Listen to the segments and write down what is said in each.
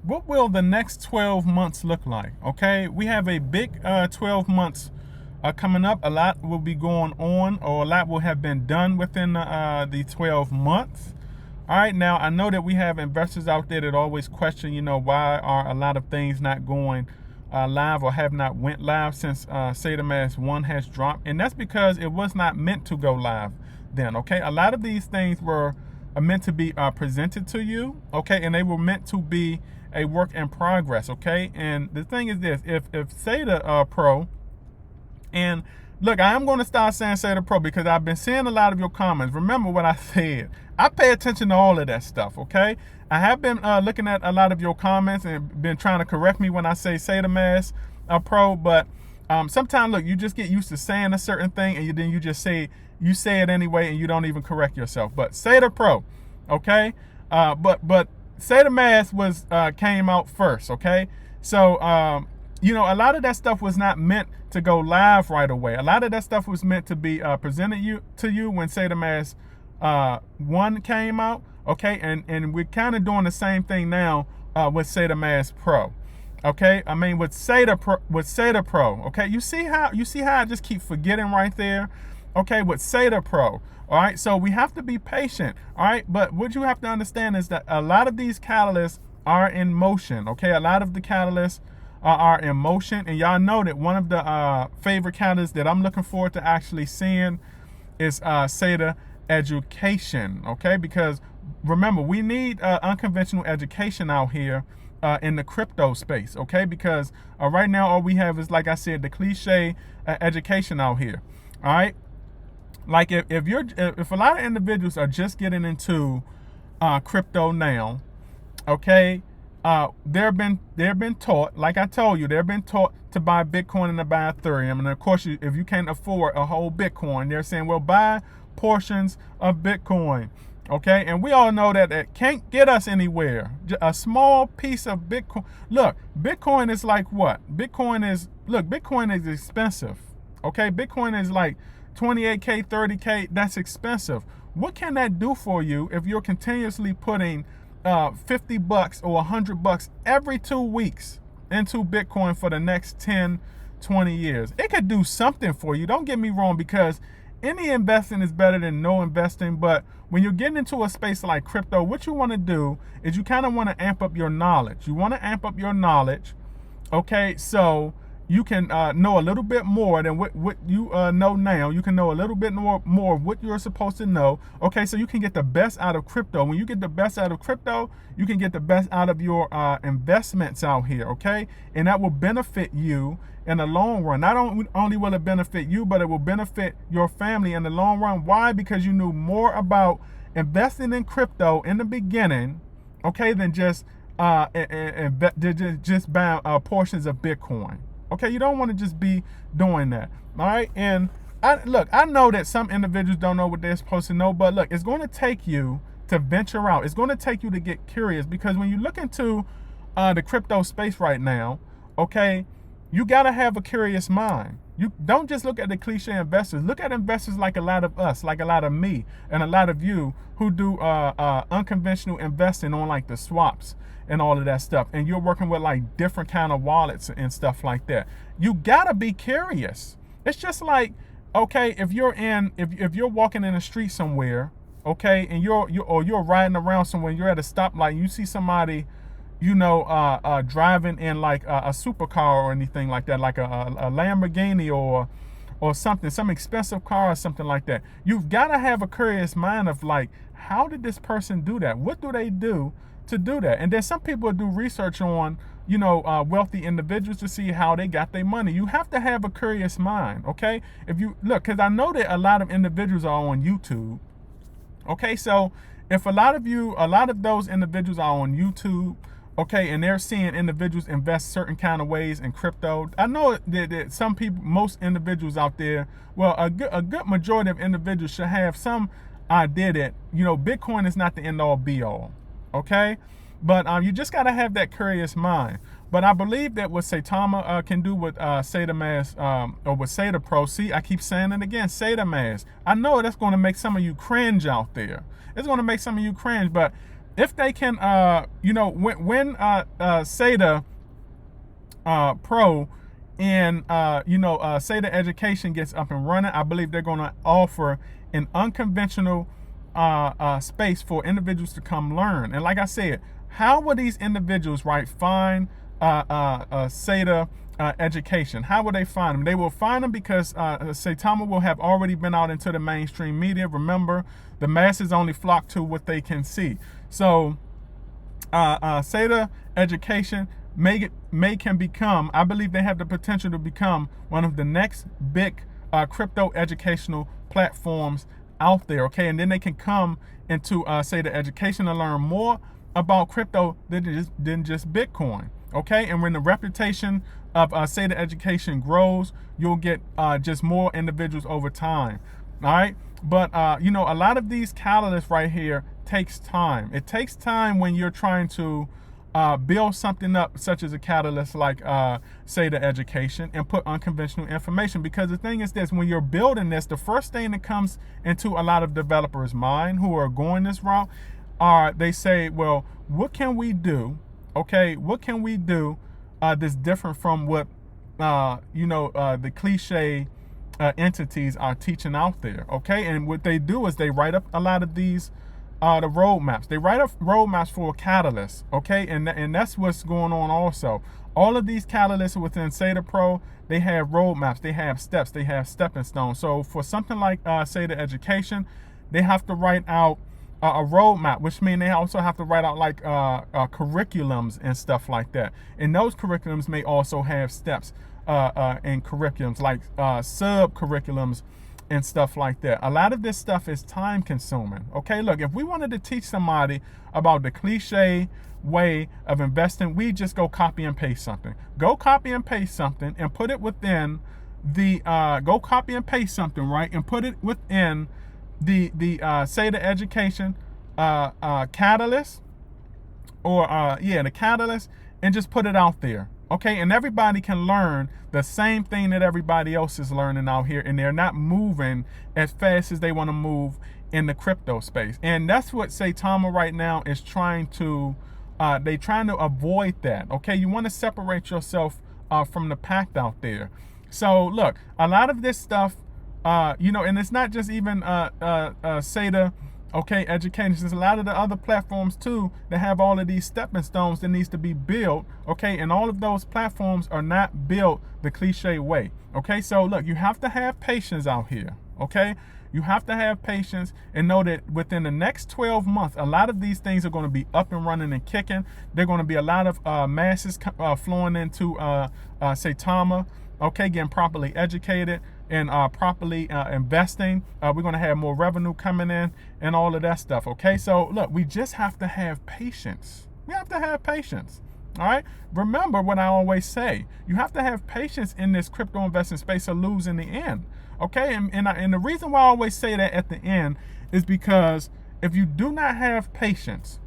what will the next 12 months look like? Okay, we have a big 12 months coming up. A lot will be going on, or a lot will have been done within the 12 months. All right, now I know that we have investors out there that always question, why are a lot of things not going live or have not went live since SAITAMASK 1 has dropped, and that's because it was not meant to go live then. Okay, a lot of these things were meant to be presented to you, okay, and they were meant to be a work in progress, okay. And the thing is this: if SATA Pro, and look, I am going to start saying SATA Pro because I've been seeing a lot of your comments. Remember what I said. I pay attention to all of that stuff, okay? I have been looking at a lot of your comments and been trying to correct me when I say SAITAMASK Pro, but sometimes, look, you just get used to saying a certain thing and then you just say it anyway and you don't even correct yourself. But SATA Pro, okay? But SAITAMASK was came out first, okay? So, a lot of that stuff was not meant to go live right away. A lot of that stuff was meant to be presented to you when SAITAMASK 1 came out, okay? And we're kind of doing the same thing now with SAITAMASK Pro, okay? I mean, with SATA Pro, okay? You see how I just keep forgetting right there, okay? With SATA Pro, all right? So we have to be patient, all right? But what you have to understand is that a lot of these catalysts are in motion, okay? A lot of the catalysts are in motion, and y'all know that one of the favorite catalysts that I'm looking forward to actually seeing is SATA education, okay? Because remember, we need unconventional education out here in the crypto space, okay? Because right now all we have is, like I said, the cliche education out here, all right? Like if a lot of individuals are just getting into crypto now, okay, they've been taught, like I told you, they've been taught to buy Bitcoin and to buy Ethereum. And of course, if you can't afford a whole Bitcoin, they're saying, well, buy portions of Bitcoin, okay? And we all know that it can't get us anywhere. A small piece of Bitcoin. Look, Bitcoin is like what? Bitcoin is expensive, okay? Bitcoin is like 28K, 30K. That's expensive. What can that do for you if you're continuously putting $50 or $100 every 2 weeks into Bitcoin for the next 10, 20 years? It could do something for you. Don't get me wrong, because any investing is better than no investing. But when you're getting into a space like crypto, what you want to do is you kind of want to amp up your knowledge. You want to amp up your knowledge, okay? So you can know a little bit more than what you know now. You can know a little bit more of what you're supposed to know, okay? So you can get the best out of crypto. When you get the best out of crypto, you can get the best out of your investments out here, okay? And that will benefit you in the long run. Not only will it benefit you, but it will benefit your family in the long run. Why? Because you knew more about investing in crypto in the beginning, okay, than just buy portions of Bitcoin. Okay, you don't want to just be doing that, all right? And I know that some individuals don't know what they're supposed to know, but look, it's going to take you to venture out. It's going to take you to get curious, because when you look into the crypto space right now, okay, you got to have a curious mind. You don't just look at the cliche investors. Look at investors like a lot of us, like a lot of me, and a lot of you who do unconventional investing on like the swaps and all of that stuff. And you're working with like different kind of wallets and stuff like that. You gotta be curious. It's just like, okay, if you're walking in the street somewhere, okay, and you're riding around somewhere, you're at a stoplight, and you see somebody, driving in like a supercar or anything like that, like a Lamborghini or something, some expensive car or something like that. You've got to have a curious mind of like, how did this person do that? What do they do to do that? And then some people do research on, wealthy individuals to see how they got their money. You have to have a curious mind, okay? If you look, because I know that a lot of individuals are on YouTube, okay? So if a lot of those individuals are on YouTube, okay, and they're seeing individuals invest certain kind of ways in crypto, I know that some people, most individuals out there, well, a good majority of individuals should have some idea that, Bitcoin is not the end all be all, okay? But you just got to have that curious mind. But I believe that what Saitama can do with SAITAMASK or with SATA Pro, see, I keep saying it again, SAITAMASK. I know that's going to make some of you cringe out there. It's going to make some of you cringe, but if they can, when SATA Pro and SATA Education gets up and running, I believe they're going to offer an unconventional space for individuals to come learn. And like I said, how will these individuals, right, find SATA education? How will they find them? They will find them because Saitama will have already been out into the mainstream media. Remember, the masses only flock to what they can see. So SATA education can become, I believe they have the potential to become one of the next big crypto educational platforms out there. Okay, and then they can come into SATA education and learn more about crypto than just Bitcoin. Okay, and when the reputation of SATA education grows, you'll get just more individuals over time. All right, but a lot of these catalysts right here takes time. It takes time when you're trying to build something up, such as a catalyst like SATA education, and put unconventional information. Because the thing is this, when you're building this, the first thing that comes into a lot of developers' mind who are going this route they say, well, what can we do? Okay, what can we do that's different from what the cliche entities are teaching out there? Okay, and what they do is they write up a lot of these the roadmaps. They write up roadmaps for catalysts. Okay, and that's what's going on also. All of these catalysts within SATA Pro, they have roadmaps, they have steps, they have stepping stones. So for something like SATA education, they have to write out a roadmap, which means they also have to write out like curriculums and stuff like that. And those curriculums may also have steps in curriculums, like sub curriculums and stuff like that. A lot of this stuff is time consuming. Okay, look, if we wanted to teach somebody about the cliche way of investing, we just go copy and paste something. Go copy and paste something and put it within the go copy and paste something, right, and put it within the SATA education catalyst, or the catalyst, and just put it out there. Okay, and everybody can learn the same thing that everybody else is learning out here, and they're not moving as fast as they want to move in the crypto space. And that's what Saitama right now is trying to trying to avoid that. Okay, you want to separate yourself from the pack out there. So look, a lot of this stuff, and it's not just even SATA, okay, education. There's a lot of the other platforms too that have all of these stepping stones that needs to be built, okay, and all of those platforms are not built the cliche way. Okay, so look, you have to have patience out here. Okay, you have to have patience and know that within the next 12 months, a lot of these things are going to be up and running and kicking. They're going to be a lot of masses flowing into Saitama, okay, getting properly educated and properly investing. We're going to have more revenue coming in and all of that stuff. Okay, so look, we just have to have patience. We have to have patience. All right, remember what I always say, you have to have patience in this crypto investing space or lose in the end. Okay, and the reason why I always say that at the end is because if you do not have patience,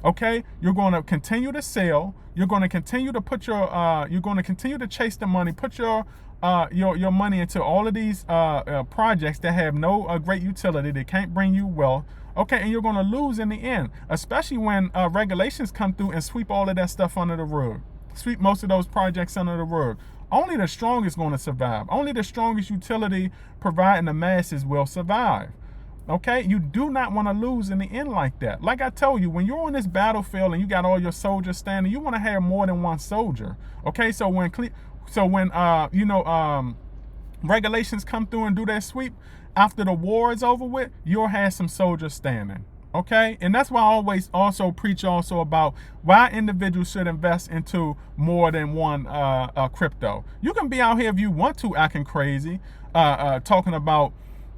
okay, you're going to continue to sell, you're going to continue to put your you're going to continue to chase the money, put your money into all of these projects that have no great utility, they can't bring you wealth. Okay, and you're going to lose in the end, especially when regulations come through and sweep all of that stuff under the rug, sweep most of those projects under the rug. Only the strongest going to survive. Only the strongest utility providing the masses will survive. Okay, you do not want to lose in the end like that. Like I told you, when you're on this battlefield and you got all your soldiers standing, you want to have more than one soldier. Okay, so when regulations come through and do that sweep, after the war is over with, you'll have some soldiers standing. Okay, and that's why I always also preach also about why individuals should invest into more than one crypto. You can be out here if you want to acting crazy, talking about,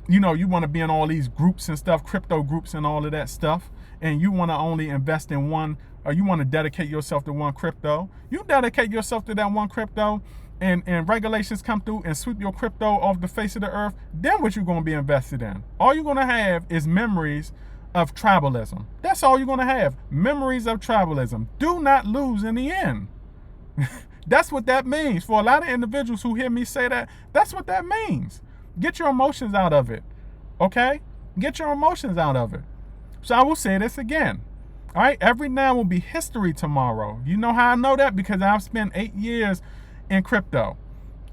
you want to be in all these groups and stuff, crypto groups and all of that stuff, and you want to only invest in one, or you want to dedicate yourself to one crypto. You dedicate yourself to that one crypto, and regulations come through and sweep your crypto off the face of the earth, then what you're going to be invested in? All you're going to have is memories of tribalism. That's all you're going to have. Memories of tribalism. Do not lose in the end. That's what that means. For a lot of individuals who hear me say that, that's what that means. Get your emotions out of it. Okay? Get your emotions out of it. So I will say this again. All right, every now will be history tomorrow. You know how I know that? Because I've spent 8 years in crypto.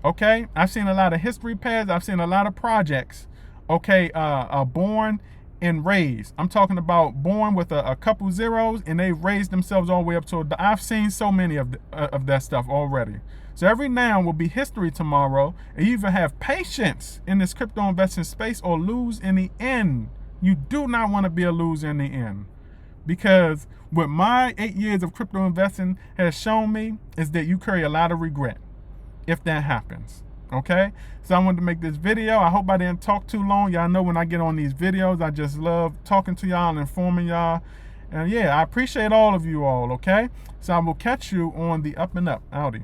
Okay, I've seen a lot of history pads. I've seen a lot of projects. Okay, born and raised. I'm talking about born with a couple zeros, and they raised themselves all the way up to. I've seen so many of that stuff already. So every now will be history tomorrow. And you either have patience in this crypto investing space or lose in the end. You do not want to be a loser in the end. Because what my 8 years of crypto investing has shown me is that you carry a lot of regret if that happens. Okay, so I wanted to make this video. I hope I didn't talk too long. Y'all know when I get on these videos, I just love talking to y'all and informing y'all. And yeah, I appreciate all of you all. Okay, so I will catch you on the up and up. Howdy.